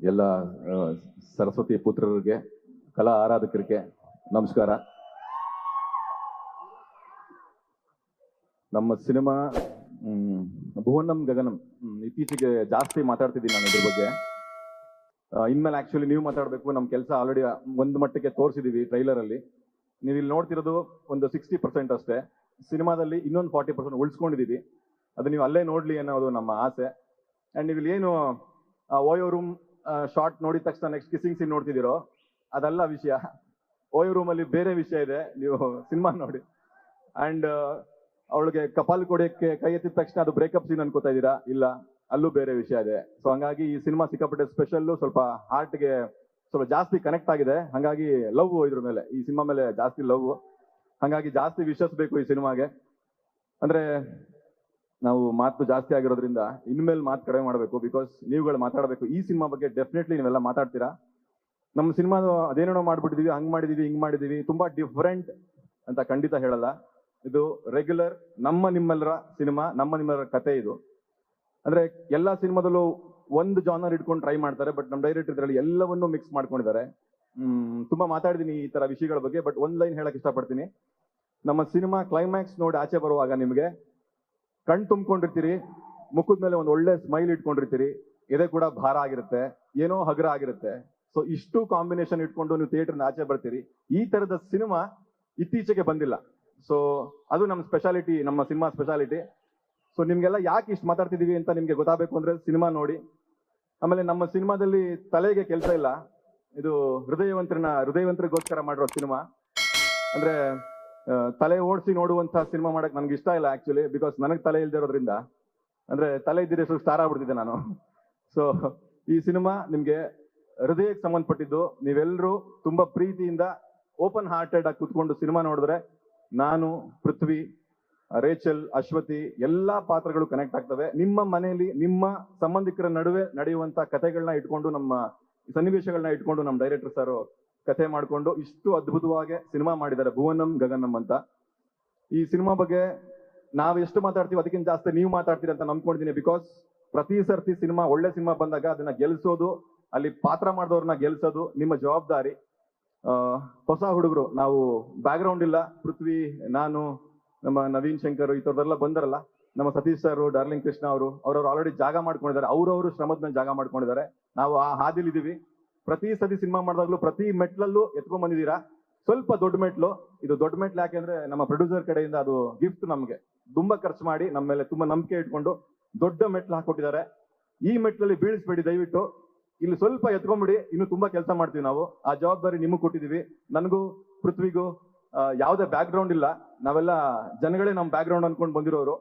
ಎಲ್ಲ ಸರಸ್ವತಿ ಪುತ್ರರಿಗೆ, ಕಲಾ ಆರಾಧಕರಿಗೆ ನಮಸ್ಕಾರ. ನಮ್ಮ ಸಿನಿಮಾ ಭುವನಂ ಗಗನಂ ಇತ್ತೀಚೆಗೆ ಜಾಸ್ತಿ ಮಾತಾಡ್ತಿದ್ದೀನಿ ನಾನು ಇದ್ರ ಬಗ್ಗೆ. ಇನ್ಮೇಲೆ ಆಕ್ಚುಲಿ ನೀವು ಮಾತಾಡಬೇಕು. ನಮ್ಮ ಕೆಲಸ ಆಲ್ರೆಡಿ ಒಂದು ಮಟ್ಟಕ್ಕೆ ತೋರಿಸಿದೀವಿ ಟ್ರೈಲರ್ ಅಲ್ಲಿ. ನೀವು ಇಲ್ಲಿ ನೋಡ್ತಿರೋದು ಒಂದು 60% ಅಷ್ಟೇ. ಸಿನಿಮಾದಲ್ಲಿ ಇನ್ನೊಂದು 40% ಉಳಿಸ್ಕೊಂಡಿದೀವಿ. ಅದು ನೀವು ಅಲ್ಲೇ ನೋಡ್ಲಿ ಅನ್ನೋದು ನಮ್ಮ ಆಸೆ. ಅಂಡ್ ನೀವು ಇಲ್ಲಿ ಏನು ಓಯೋ ರೂಮ್ ಶಾರ್ಟ್ ನೋಡಿದ ತಕ್ಷಣ ನೆಕ್ಸ್ಟ್ ಕಿಸ್ಸಿಂಗ್ ಸೀನ್ ನೋಡ್ತಿದ್ದೀರೋ ಅದಲ್ಲ ವಿಷಯ. ಓಯೋ ರೂಮ್ ಅಲ್ಲಿ ಬೇರೆ ವಿಷಯ ಇದೆ, ನೀವು ಸಿನಿಮಾ ನೋಡಿ. ಅಂಡ್ ಅವಳಿಗೆ ಕಪಾಲ್ ಕೊಡೋಕ್ಕೆ ಕೈ ಎತ್ತಿದ ತಕ್ಷಣ ಅದು ಬ್ರೇಕಪ್ ಸೀನ್ ಅನ್ಕೋತಾ ಇದ್ದೀರಾ, ಇಲ್ಲ, ಅಲ್ಲೂ ಬೇರೆ ವಿಷಯ ಇದೆ. ಸೊ ಹಂಗಾಗಿ ಈ ಸಿನಿಮಾ ಸಿಕ್ಕಾಪಟ್ಟೆ ಸ್ಪೆಷಲ್ಲು, ಸ್ವಲ್ಪ ಹಾರ್ಟ್ಗೆ ಸ್ವಲ್ಪ ಜಾಸ್ತಿ ಕನೆಕ್ಟ್ ಆಗಿದೆ. ಹಂಗಾಗಿ ಲವ್ ಇದ್ರ ಮೇಲೆ, ಈ ಸಿನಿಮಾ ಮೇಲೆ ಜಾಸ್ತಿ ಲವ್. ಹಂಗಾಗಿ ಜಾಸ್ತಿ ವಿಶ್ವಾಸ ಬೇಕು ಈ ಸಿನಿಮಾಗೆ. ಅಂದ್ರೆ ನಾವು ಮಾತು ಜಾಸ್ತಿ ಆಗಿರೋದ್ರಿಂದ ಇನ್ಮೇಲೆ ಮಾತು ಕಡಿಮೆ ಮಾಡಬೇಕು, ಬಿಕಾಸ್ ನೀವುಗಳು ಮಾತಾಡಬೇಕು. ಈ ಸಿನಿಮಾ ಬಗ್ಗೆ ಡೆಫಿನೆಟ್ಲಿ ನೀವೆಲ್ಲ ಮಾತಾಡ್ತೀರಾ. ನಮ್ಮ ಸಿನಿಮಾದ ಅದೇನೇನೋ ಮಾಡ್ಬಿಟ್ಟಿದೀವಿ, ಹಂಗ್ ಮಾಡಿದೀವಿ, ಹಿಂಗ್ ಮಾಡಿದೀವಿ, ತುಂಬಾ ಡಿಫ್ರೆಂಟ್ ಅಂತ ಖಂಡಿತ ಹೇಳಲ್ಲ. ಇದು ರೆಗ್ಯುಲರ್ ನಮ್ಮ ನಿಮ್ಮೆಲ್ಲರ ಸಿನಿಮಾ, ನಮ್ಮ ನಿಮ್ಮೆಲ್ಲರ ಕತೆ ಇದು. ಅಂದ್ರೆ ಎಲ್ಲಾ ಸಿನಿಮಾದಲ್ಲೂ ಒಂದು ಜಾನರ್ ಇಟ್ಕೊಂಡು ಟ್ರೈ ಮಾಡ್ತಾರೆ, ಬಟ್ ನಮ್ಮ ಡೈರೆಕ್ಟರ್ ಇದರಲ್ಲಿ ಎಲ್ಲವನ್ನೂ ಮಿಕ್ಸ್ ಮಾಡ್ಕೊಂಡಿದ್ದಾರೆ. ತುಂಬಾ ಮಾತಾಡಿದೀನಿ ಈ ತರ ವಿಷಯಗಳ ಬಗ್ಗೆ, ಬಟ್ ಒಂದ್ ಲೈನ್ ಹೇಳಕ್ ಇಷ್ಟಪಡ್ತೀನಿ. ನಮ್ಮ ಸಿನಿಮಾ ಕ್ಲೈಮ್ಯಾಕ್ಸ್ ನೋಡಿ ಆಚೆ ಬರುವಾಗ ನಿಮ್ಗೆ ಕಣ್ ತುಂಬ್ಕೊಂಡಿರ್ತೀರಿ, ಮುಖದ ಮೇಲೆ ಒಂದು ಒಳ್ಳೆ ಸ್ಮೈಲ್ ಇಟ್ಕೊಂಡಿರ್ತೀರಿ, ಎದೆ ಕೂಡ ಭಾರ ಆಗಿರುತ್ತೆ, ಏನೋ ಹಗುರ ಆಗಿರುತ್ತೆ. ಸೊ ಇಷ್ಟು ಕಾಂಬಿನೇಷನ್ ಇಟ್ಕೊಂಡು ನೀವು ಥಿಯೇಟರ್ನ ಆಚೆ ಬರ್ತೀರಿ. ಈ ತರದ ಸಿನಿಮಾ ಇತ್ತೀಚೆಗೆ ಬಂದಿಲ್ಲ. ಸೊ ಅದು ನಮ್ಮ ಸ್ಪೆಷಾಲಿಟಿ, ನಮ್ಮ ಸಿನಿಮಾ ಸ್ಪೆಷಾಲಿಟಿ. ಸೊ ನಿಮ್ಗೆಲ್ಲ ಯಾಕೆ ಇಷ್ಟು ಮಾತಾಡ್ತಿದೀವಿ ಅಂತ ನಿಮ್ಗೆ ಗೊತ್ತಾಗಬೇಕು ಅಂದ್ರೆ ಸಿನಿಮಾ ನೋಡಿ. ಆಮೇಲೆ ನಮ್ಮ ಸಿನಿಮಾದಲ್ಲಿ ತಲೆಗೆ ಕೆಲಸ ಇಲ್ಲ, ಇದು ಹೃದಯವಂತರಿಗೋಸ್ಕರ ಮಾಡಿರೋ ಸಿನಿಮಾ. ಅಂದ್ರೆ ತಲೆ ಓಡಿಸಿ ನೋಡುವಂತ ಸಿನಿಮಾ ಮಾಡಕ್ ನನ್ಗೆ ಇಷ್ಟ ಇಲ್ಲ ಆಕ್ಚುಲಿ, ಬಿಕಾಸ್ ನನಗೆ ತಲೆ ಇಲ್ದೇ ಇರೋದ್ರಿಂದ. ಅಂದ್ರೆ ತಲೆ ಇದ್ದಿದ್ರೆ ಸ್ಟಾರ್ ಆಗ್ಬಿಡ್ತಿದ್ದೆ ನಾನು. ಸೊ ಈ ಸಿನಿಮಾ ನಿಮ್ಗೆ ಹೃದಯಕ್ಕೆ ಸಂಬಂಧಪಟ್ಟಿದ್ದು. ನೀವೆಲ್ಲರೂ ತುಂಬಾ ಪ್ರೀತಿಯಿಂದ ಓಪನ್ ಹಾರ್ಟೆಡ್ ಆಗಿ ಕುತ್ಕೊಂಡು ಸಿನಿಮಾ ನೋಡಿದ್ರೆ ನಾನು, ಪೃಥ್ವಿ, ರೇಚಲ್, ಅಶ್ವತಿ ಎಲ್ಲಾ ಪಾತ್ರಗಳು ಕನೆಕ್ಟ್ ಆಗ್ತವೆ. ನಿಮ್ಮ ಮನೆಯಲ್ಲಿ ನಿಮ್ಮ ಸಂಬಂಧಿಕರ ನಡುವೆ ನಡೆಯುವಂತ ಕಥೆಗಳನ್ನ ಇಟ್ಕೊಂಡು, ನಮ್ಮ ಸನ್ನಿವೇಶಗಳನ್ನ ಇಟ್ಕೊಂಡು ನಮ್ಮ ಡೈರೆಕ್ಟರ್ ಸರ್ ಕಥೆ ಮಾಡ್ಕೊಂಡು ಇಷ್ಟು ಅದ್ಭುತವಾಗಿ ಸಿನಿಮಾ ಮಾಡಿದ್ದಾರೆ, ಭುವನಂ ಗಗನಂ ಅಂತ. ಈ ಸಿನಿಮಾ ಬಗ್ಗೆ ನಾವ್ ಎಷ್ಟು ಮಾತಾಡ್ತೀವಿ ಅದಕ್ಕಿಂತ ಜಾಸ್ತಿ ನೀವು ಮಾತಾಡ್ತೀರಿ ಅಂತ ನಂಬ್ಕೊಂಡಿದ್ದೀನಿ. ಬಿಕಾಸ್ ಪ್ರತಿ ಸರ್ತಿ ಸಿನಿಮಾ ಒಳ್ಳೆ ಸಿನಿಮಾ ಬಂದಾಗ ಅದನ್ನ ಗೆಲ್ಸೋದು, ಅಲ್ಲಿ ಪಾತ್ರ ಮಾಡಿದವ್ರನ್ನ ಗೆಲ್ಸೋದು ನಿಮ್ಮ ಜವಾಬ್ದಾರಿ. ಹೊಸ ಹುಡುಗರು, ನಾವು ಬ್ಯಾಕ್ ಗ್ರೌಂಡ್ ಇಲ್ಲ, ಪೃಥ್ವಿ, ನಾನು, ನಮ್ಮ ನವೀನ್ ಶಂಕರ್ ಈ ತರದೆಲ್ಲ ಬಂದರಲ್ಲ, ನಮ್ಮ ಸತೀಶ್ ಸರ್, ಡಾರ್ಲಿಂಗ್ ಕೃಷ್ಣ ಅವ್ರವ್ರು ಆಲ್ರೆಡಿ ಜಾಗ ಮಾಡ್ಕೊಂಡಿದ್ದಾರೆ, ಅವ್ರವ್ರು ಶ್ರಮದ ಮೇಲೆ ಜಾಗ ಮಾಡ್ಕೊಂಡಿದ್ದಾರೆ. ನಾವು ಆ ಹಾದಿಲಿದ್ದೀವಿ. ಪ್ರತಿ ಸತಿ ಸಿನಿಮಾ ಮಾಡಿದಾಗ್ಲೂ ಪ್ರತಿ ಮೆಟ್ಲಲ್ಲೂ ಎತ್ಕೊಂಡ್ ಬಂದಿದ್ದೀರಾ. ಸ್ವಲ್ಪ ದೊಡ್ಡ ಮೆಟ್ಲು, ಇದು ದೊಡ್ಡ ಮೆಟ್ಲು ಯಾಕೆಂದ್ರೆ ನಮ್ಮ ಪ್ರೊಡ್ಯೂಸರ್ ಕಡೆಯಿಂದ ಅದು ಗಿಫ್ಟ್. ನಮ್ಗೆ ತುಂಬಾ ಖರ್ಚು ಮಾಡಿ ನಮ್ಮ ಮೇಲೆ ತುಂಬಾ ನಂಬಿಕೆ ಇಟ್ಕೊಂಡು ದೊಡ್ಡ ಮೆಟ್ಲು ಹಾಕೊಟ್ಟಿದ್ದಾರೆ. ಈ ಮೆಟ್ಲಲ್ಲಿ ಬೀಳಿಸ್ಬೇಡಿ ದಯವಿಟ್ಟು, ಇಲ್ಲಿ ಸ್ವಲ್ಪ ಎತ್ಕೊಂಡ್ಬಿಡಿ, ಇನ್ನು ತುಂಬಾ ಕೆಲಸ ಮಾಡ್ತೀವಿ ನಾವು. ಆ ಜವಾಬ್ದಾರಿ ನಿಮಗೆ ಕೊಟ್ಟಿದೀವಿ. ನನಗೂ ಪೃಥ್ವಿಗೂ ಯಾವುದೇ ಬ್ಯಾಕ್ ಗ್ರೌಂಡ್ ಇಲ್ಲ, ನಾವೆಲ್ಲ ಜನಗಳೇ ನಮ್ಮ ಬ್ಯಾಕ್ ಗ್ರೌಂಡ್ ಅನ್ಕೊಂಡು ಬಂದಿರೋರು.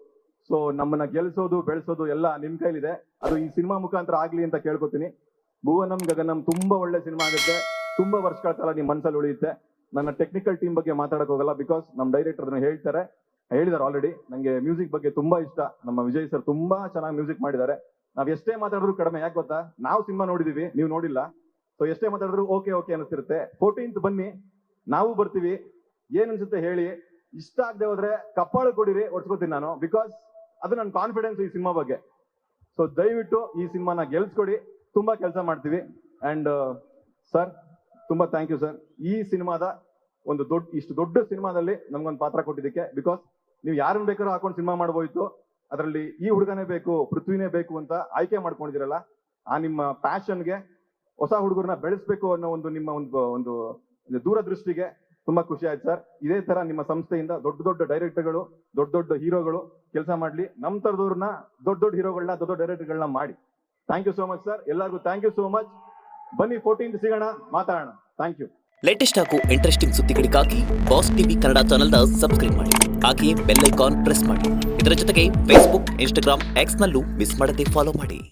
ಸೊ ನಮ್ಮನ್ನ ಗೆಲ್ಸೋದು ಬೆಳೆಸೋದು ಎಲ್ಲ ನಿಮ್ ಕೈಲಿದೆ. ಅದು ಈ ಸಿನಿಮಾ ಮುಖಾಂತರ ಆಗ್ಲಿ ಅಂತ ಕೇಳ್ಕೊತೀನಿ. ಭುವನಂ ಗಗನಂ ತುಂಬಾ ಒಳ್ಳೆ ಸಿನಿಮಾ ಆಗುತ್ತೆ, ತುಂಬಾ ವರ್ಷಗಳ ಕಾಲ ನಿಮ್ ಮನಸ್ಸಲ್ಲಿ ಉಳಿಯುತ್ತೆ. ನನ್ನ ಟೆಕ್ನಿಕಲ್ ಟೀಮ್ ಬಗ್ಗೆ ಮಾತಾಡಕ್ ಹೋಗಲ್ಲ, ಬಿಕಾಸ್ ನಮ್ಮ ಡೈರೆಕ್ಟರ್ ಅದನ್ನ ಹೇಳಿದಾರೆ ಆಲ್ರೆಡಿ. ನಂಗೆ ಮ್ಯೂಸಿಕ್ ಬಗ್ಗೆ ತುಂಬಾ ಇಷ್ಟ. ನಮ್ಮ ವಿಜಯ್ ಸರ್ ತುಂಬಾ ಚೆನ್ನಾಗಿ ಮ್ಯೂಸಿಕ್ ಮಾಡಿದ್ದಾರೆ. ನಾವ್ ಎಷ್ಟೇ ಮಾತಾಡಿದ್ರು ಕಡಿಮೆ. ಯಾಕೆ ಗೊತ್ತಾ, ನಾವು ಸಿನಿಮಾ ನೋಡಿದೀವಿ, ನೀವು ನೋಡಿಲ್ಲ. ಸೊ ಎಷ್ಟೇ ಮಾತಾಡಿದ್ರು ಓಕೆ ಓಕೆ ಅನಿಸ್ತಿರುತ್ತೆ. 14th ಬನ್ನಿ, ನಾವು ಬರ್ತೀವಿ. ಏನ್ ಅನ್ಸುತ್ತೆ ಹೇಳಿ. ಇಷ್ಟ ಆಗದೆ ಹೋದ್ರೆ ಕಪ್ಪಾಳ ಕೊಡಿರಿ, ಒಡ್ಸ್ಕೊತೀನಿ ನಾನು, ಬಿಕಾಸ್ ಅದು ನನ್ನ ಕಾನ್ಫಿಡೆನ್ಸ್ ಈ ಸಿನಿಮಾ ಬಗ್ಗೆ. ಸೊ ದಯವಿಟ್ಟು ಈ ಸಿನಿಮಾನ ಗೆಲ್ಸ್ಕೊಡಿ, ತುಂಬಾ ಕೆಲಸ ಮಾಡ್ತೀವಿ. ಅಂಡ್ ಸರ್ ತುಂಬಾ ಥ್ಯಾಂಕ್ ಯು ಸರ್, ಈ ಸಿನಿಮಾದ ಒಂದು ಇಷ್ಟು ದೊಡ್ಡ ಸಿನಿಮಾದಲ್ಲಿ ನಮ್ಗೊಂದು ಪಾತ್ರ ಕೊಟ್ಟಿದ್ದಕ್ಕೆ. ಬಿಕಾಸ್ ನೀವು ಯಾರನ್ನ ಬೇಕಾದ್ರೂ ಹಾಕೊಂಡು ಸಿನಿಮಾ ಮಾಡ್ಬೋಯ್ತು, ಅದರಲ್ಲಿ ಈ ಹುಡುಗನೇ ಬೇಕು, ಪೃಥ್ವಿನೇ ಬೇಕು ಅಂತ ಆಯ್ಕೆ ಮಾಡ್ಕೊಂಡಿದಿರಲ್ಲ. ಆ ನಿಮ್ಮ ಪ್ಯಾಷನ್ಗೆ, ಹೊಸ ಹುಡುಗರನ್ನ ಬೆಳೆಸ್ಬೇಕು ಅನ್ನೋ ಒಂದು ನಿಮ್ಮ ಒಂದು ದೂರದೃಷ್ಟಿಗೆ ತುಂಬಾ ಖುಷಿ ಆಯ್ತು ಸರ್. ಇದೇ ತರ ನಿಮ್ಮ ಸಂಸ್ಥೆಯಿಂದ ದೊಡ್ಡ ದೊಡ್ಡ ಡೈರೆಕ್ಟರ್ಗಳು, ದೊಡ್ಡ ದೊಡ್ಡ ಹೀರೋಗಳು ಕೆಲಸ ಮಾಡ್ಲಿ. ನಮ್ ತರದವ್ರನ್ನ ದೊಡ್ಡ ದೊಡ್ಡ ಹೀರೋಗಳನ್ನ, ದೊಡ್ಡ ದೊಡ್ಡ ಡೈರೆಕ್ಟರ್ಗಳನ್ನ ಮಾಡಿ. Thank you so much sir, ಎಲ್ಲರಿಗೂ ಥ್ಯಾಂಕ್ ಯು ಸೋ ಮಚ್. ಬನ್ನಿ 14th ಸಿಗೋಣ, ಮಾತಾಡೋಣ. Thank you. ಲೇಟೆಸ್ಟ್ ಹಾಗೂ ಇಂಟ್ರೆಸ್ಟಿಂಗ್ ಸುದ್ದಿಗಳಿಗಾಗಿ ಬಾಸ್ ಟಿವಿ ಕನ್ನಡ ಚಾನೆಲ್ನ ಸಬ್ಸ್ಕ್ರೈಬ್ ಮಾಡಿ. ಹಾಗೆಯೇ ಬೆಲ್ ಐಕಾನ್ ಪ್ರೆಸ್ ಮಾಡಿ. ಇದರ ಜೊತೆಗೆ ಫೇಸ್ಬುಕ್, ಇನ್ಸ್ಟಾಗ್ರಾಮ್, ಎಕ್ಸ್ ನಲ್ಲೂ ಮಿಸ್ ಮಾಡದೆ ಫಾಲೋ ಮಾಡಿ.